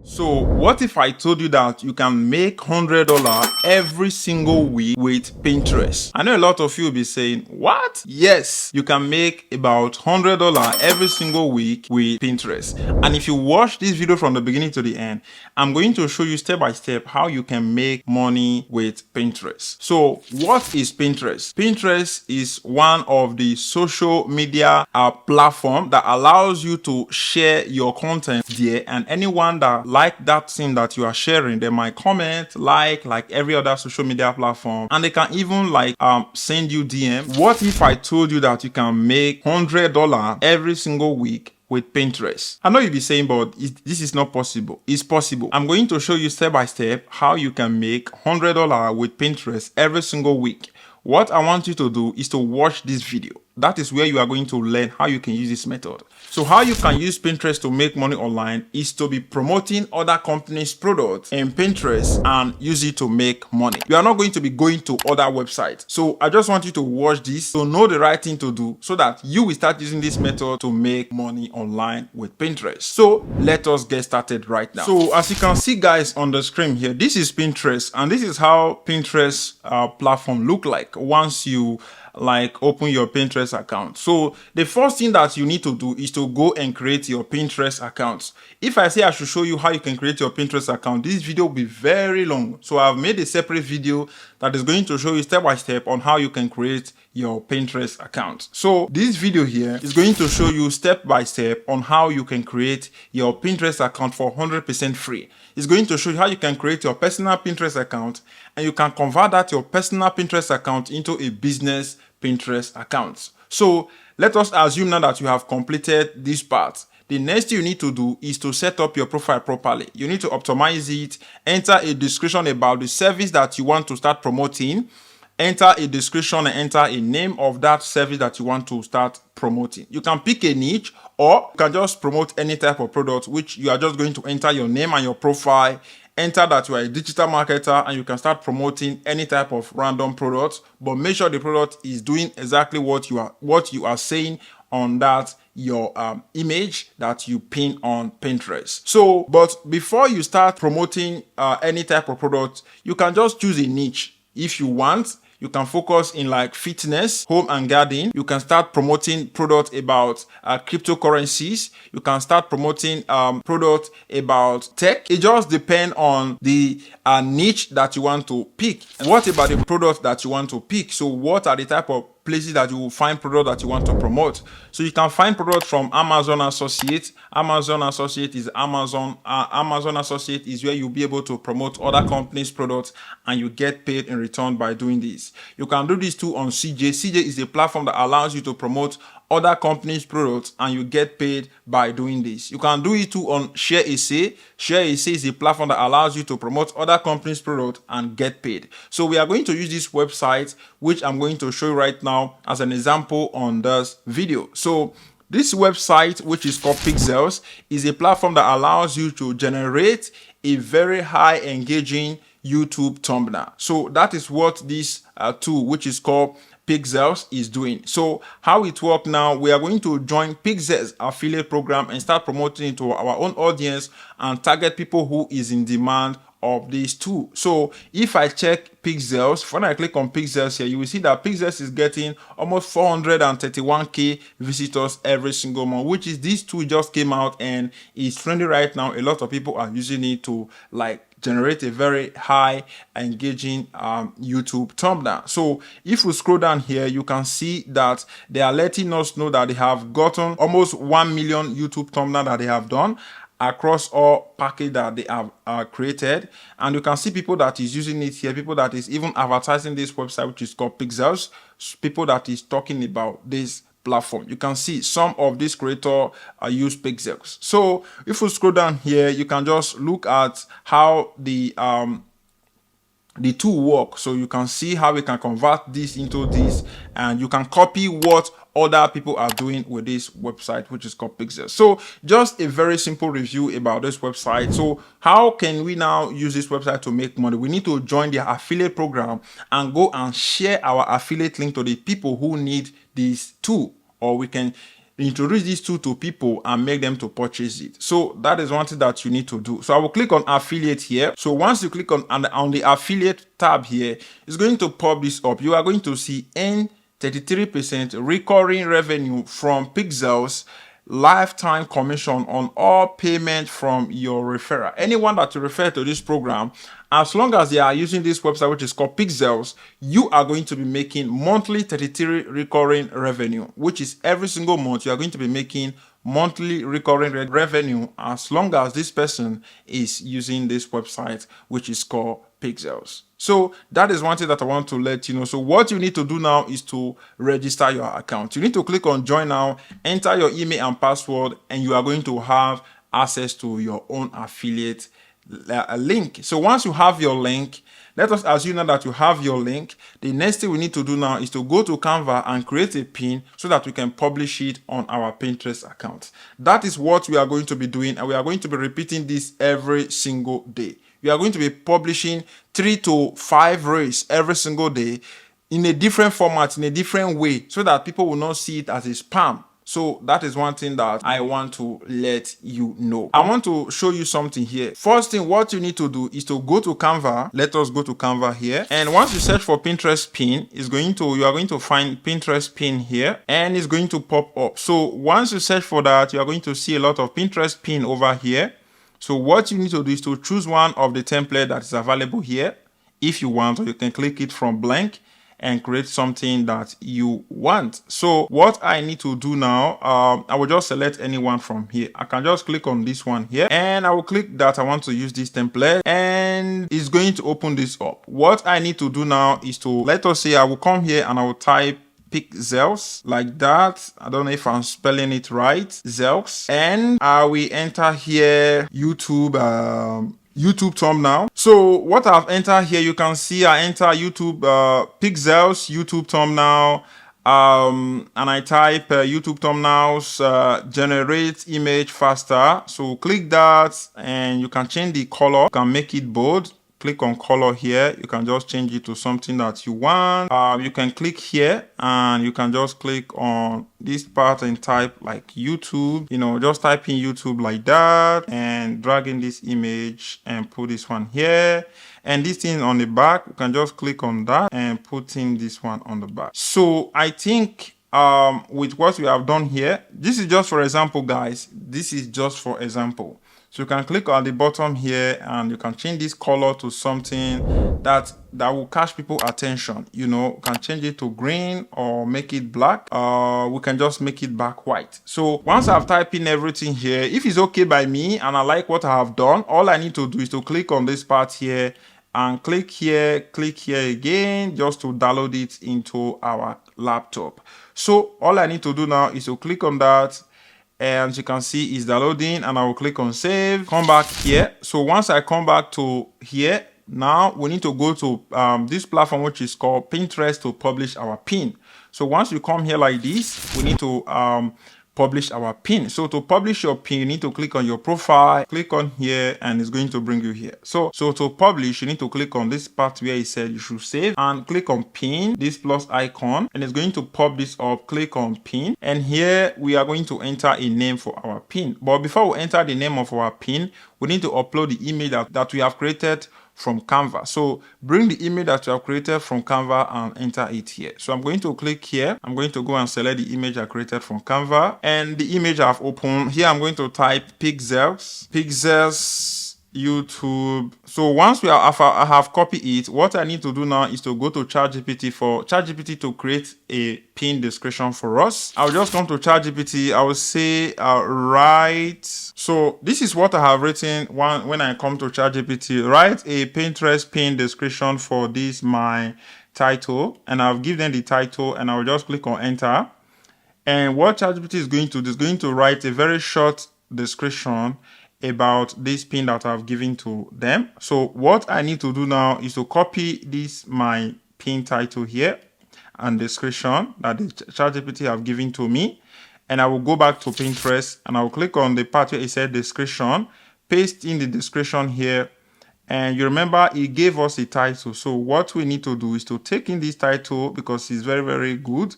So what if I told you that you can make $100 every single week with Pinterest? I know a lot of you will be saying, what? Yes, you can make about $100 every single week with Pinterest. And if you watch this video from the beginning to the end, I'm going to show you step by step how you can make money with Pinterest. So what is Pinterest? Pinterest is one of the social media platform that allows you to share your content there, and anyone that like that thing that you are sharing, they might comment, like every other social media platform, and they can even send you DM. What if I told you that you can make $100 every single week with Pinterest? I know you'll be saying, but this is not possible. It's possible. I'm going to show you step by step how you can make $100 with Pinterest every single week. What I want you to do is to watch this video. That is where you are going to learn how you can use this method. So how you can use Pinterest to make money online is to be promoting other companies' products in Pinterest and use it to make money. You are not going to be going to other websites. So I just want you to watch this to know the right thing to do so that you will start using this method to make money online with Pinterest. So let us get started right now. So as you can see, guys, on the screen here, this is Pinterest, and this is how Pinterest platform look like once you open your Pinterest account. So the first thing that you need to do is to go and create your Pinterest account. If I say I should show you how you can create your Pinterest account, this video will be very long. So I've made a separate video that is going to show you step by step on how you can create your Pinterest account. So this video here is going to show you step by step on how you can create your Pinterest account for 100% free. It's going to show you how you can create your personal Pinterest account, and you can convert that your personal Pinterest account into a business Pinterest account. So let us assume now that you have completed this part. The next thing you need to do is to set up your profile properly. You need to optimize it, enter a description about the service that you want to start promoting, enter a description and enter a name of that service that you want to start promoting. You can pick a niche, or you can just promote any type of product, which you are just going to enter your name and your profile, enter that you are a digital marketer, and you can start promoting any type of random product, but make sure the product is doing exactly what you are saying on that your image that you pin on Pinterest. So, but before you start promoting any type of product, you can just choose a niche. If you want, you can focus in fitness, home and garden. You can start promoting products about cryptocurrencies. You can start promoting products about tech. It just depends on the niche that you want to pick. What about the product that you want to pick? So what are the type of places that you will find product that you want to promote? So you can find product from Amazon Associates. Amazon Associate is Amazon Associate is where you'll be able to promote other companies' products, and you get paid in return by doing this. You can do this too on CJ. CJ is a platform that allows you to promote other companies' products, and you get paid by doing this. You can do it too on ShareASay. ShareASay is a platform that allows you to promote other companies' products and get paid. So we are going to use this website, which I'm going to show you right now as an example on this video. So this website, which is called Pixels, is a platform that allows you to generate a very high engaging YouTube thumbnail. So that is what this tool, which is called Pixels, is doing. So how it works now, we are going to join Pixels affiliate program and start promoting it to our own audience and target people who is in demand of these tool. So if I check Pixels, when I click on Pixels here, you will see that Pixels is getting almost 431k visitors every single month, which is this tool just came out and is trendy right now. A lot of people are using it to generate a very high engaging YouTube thumbnail. So if we scroll down here, you can see that they are letting us know that they have gotten almost 1 million YouTube thumbnail that they have done across all package that they have created. And you can see people that is using it here, people that is even advertising this website, which is called Pixels, people that is talking about this platform. You can see some of these creators use Pixels. So if we scroll down here, you can just look at how the tool works. So you can see how we can convert this into this, and you can copy what other people are doing with this website, which is called Pixels. So just a very simple review about this website. So how can we now use this website to make money? We need to join the affiliate program and go and share our affiliate link to the people who need this tool, or we can introduce this tool to people and make them to purchase it. So that is one thing that you need to do. So I will click on affiliate here. So once you click on the affiliate tab here, it's going to pop this up. You are going to see earn 33% recurring revenue from Pixels, lifetime commission on all payment from your referrer. Anyone that you refer to this program, as long as they are using this website, which is called Pixels, you are going to be making monthly 33 recurring revenue, which is every single month you are going to be making monthly recurring revenue as long as this person is using this website, which is called Pixels. So that is one thing that I want to let you know. So what you need to do now is to register your account. You need to click on join now, enter your email and password, and you are going to have access to your own affiliate link. So once you have your link, let us assume now that you have your link. The next thing we need to do now is to go to Canva and create a pin so that we can publish it on our Pinterest account. That is what we are going to be doing, and we are going to be repeating this every single day. We are going to be publishing 3 to 5 reels every single day in a different format, in a different way, so that people will not see it as a spam. So that is one thing that I want to let you know. I want to show you something here. First thing, what you need to do is to go to Canva. Let us go to Canva here. And once you search for Pinterest pin, you are going to find Pinterest pin here, and it's going to pop up. So once you search for that, you are going to see a lot of Pinterest pin over here. So what you need to do is to choose one of the template that is available here. If you want, or you can click it from blank and create something that you want. So what I need to do now, I will just select anyone from here. I can just click on this one here, and I will click that I want to use this template, and it's going to open this up. What I need to do now is to, let us say I will come here and I will type Pixels like that. I don't know if I'm spelling it right, Zelks, and I will enter here YouTube thumbnail. So what I've entered here, you can see I enter YouTube Pixels YouTube thumbnail, and I type YouTube thumbnails generate image faster. So click that, and you can change the color. You can make it bold. Click on color here. You can just change it to something that you want. You can click here and you can just click on this part and type like YouTube, just type in YouTube like that, and drag in this image and put this one here. And this thing on the back, you can just click on that and put in this one on the back. So I think with what we have done here, this is just for example, guys. This is just for example. So you can click on the bottom here and you can change this color to something that will catch people's attention. You can change it to green or make it black. We can just make it back white. So once I've typed in everything here, if it's okay by me and I like what I have done, all I need to do is to click on this part here and click here again, just to download it into our laptop. So all I need to do now is to click on that. And as you can see, it's downloading, and I will click on save, come back here. So once I come back to here, now we need to go to this platform, which is called Pinterest, to publish our pin. So once you come here like this, we need to publish our pin. So to publish your pin, you need to click on your profile, click on here, and it's going to bring you here. So to publish, you need to click on this part where it said you should save, and click on pin, this plus icon, and it's going to pop this up. Click on pin, and here we are going to enter a name for our pin. But before we enter the name of our pin, we need to upload the image that we have created from Canva. So bring the image that you have created from Canva and enter it here. So I'm going to click here. I'm going to go and select the image I created from Canva, and the image I've opened here. I'm going to type Pixels YouTube. So once I have copied it, what I need to do now is to go to ChatGPT to create a pin description for us. I'll just come to ChatGPT. I will say write. So this is what I have written when I come to ChatGPT. Write a Pinterest pin description for this my title, and I'll give them the title, and I'll just click on enter. And what ChatGPT is going to do is going to write a very short description about this pin that I've given to them. So what I need to do now is to copy this my pin title here and description that the ChatGPT have given to me, and I will go back to Pinterest and I will click on the part where it said description, paste in the description here, and you remember it gave us a title. So what we need to do is to take in this title because it's very, very good.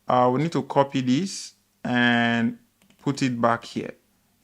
We need to copy this and put it back here.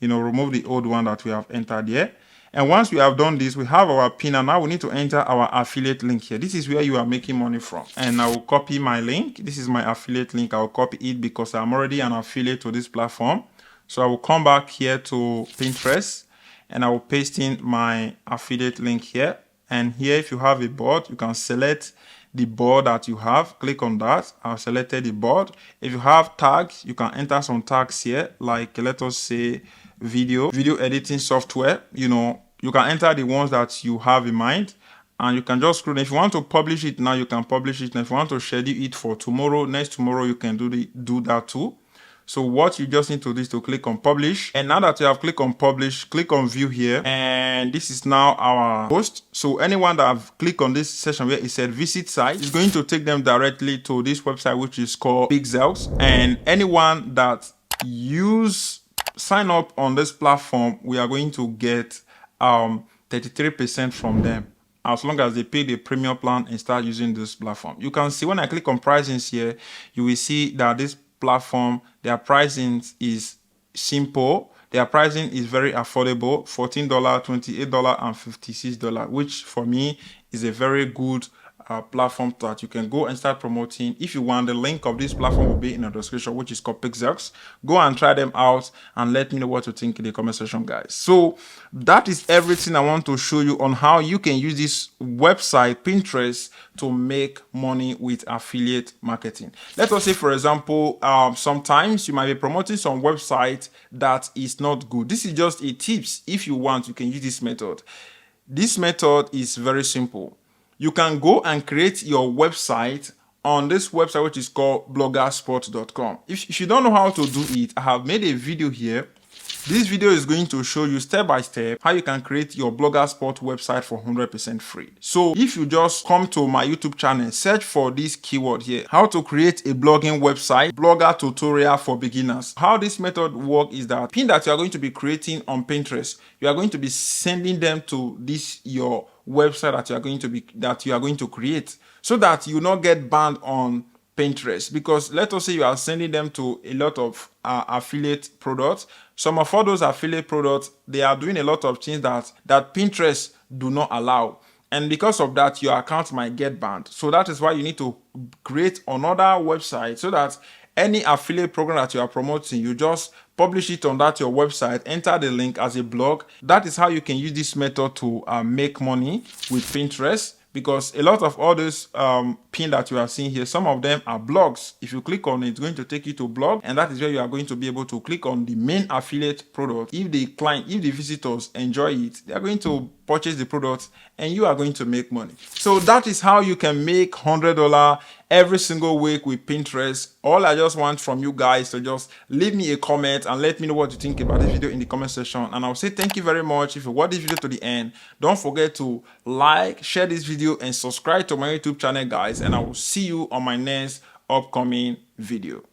Remove the old one that we have entered here. And once we have done this, we have our pin, and now we need to enter our affiliate link here. This is where you are making money from. And I will copy my link. This is my affiliate link. I will copy it because I'm already an affiliate to this platform. So I will come back here to Pinterest and I will paste in my affiliate link here. And here, if you have a board, you can select the board that you have. Click on that. I've selected the board. If you have tags, you can enter some tags here, like let us say video editing software. You can enter the ones that you have in mind, and you can just scroll. If you want to publish it now, you can publish it. And if you want to schedule it for tomorrow, next tomorrow, you can do that too. So what you just need to do is to click on publish. And now that you have clicked on publish, click on view here. And this is now our post. So anyone that have clicked on this section where it said visit site is going to take them directly to this website, which is called Pixels. And anyone that sign up on this platform, we are going to get 33% from them, as long as they pay the premium plan and start using this platform. You can see when I click on pricings here, you will see that this platform, their pricing is simple. Their pricing is very affordable, $14, $28, and $56, which for me is a very good platform that you can go and start promoting. If you want, the link of this platform will be in the description, which is called Pixels. Go and try them out and let me know what you think in the comment section, guys. So that is everything I want to show you on how you can use this website Pinterest to make money with affiliate marketing. Let us say, for example, sometimes you might be promoting some website that is not good. This is just a tips. If you want, you can use this method. This method is very simple. You can go and create your website on this website, which is called bloggerspot.com. If you don't know how to do it, I have made a video here. This video is going to show you step by step how you can create your Bloggerspot website for 100% free. So if you just come to my YouTube channel, search for this keyword here, how to create a blogging website, blogger tutorial for beginners. How this method works is that pin that you are going to be creating on Pinterest, you are going to be sending them to this your website that you are going to create, so that you not get banned on Pinterest. Because let us say you are sending them to a lot of affiliate products. Some of all those affiliate products, they are doing a lot of things that Pinterest do not allow. And because of that, your account might get banned. So that is why you need to create another website, so that any affiliate program that you are promoting, you just publish it on your website, enter the link as a blog. That is how you can use this method to make money with Pinterest. Because a lot of all those pin that you are seeing here, some of them are blogs. If you click on it, it's going to take you to blog, and that is where you are going to be able to click on the main affiliate product. If the visitors enjoy it, they are going to purchase the product and you are going to make money. So that is how you can make $100 every single week with Pinterest. All I just want from you guys to just leave me a comment and let me know what you think about this video in the comment section. And I'll say thank you very much. If you watch this video to the end, don't forget to like, share this video, and subscribe to my YouTube channel, guys. And I will see you on my next upcoming video.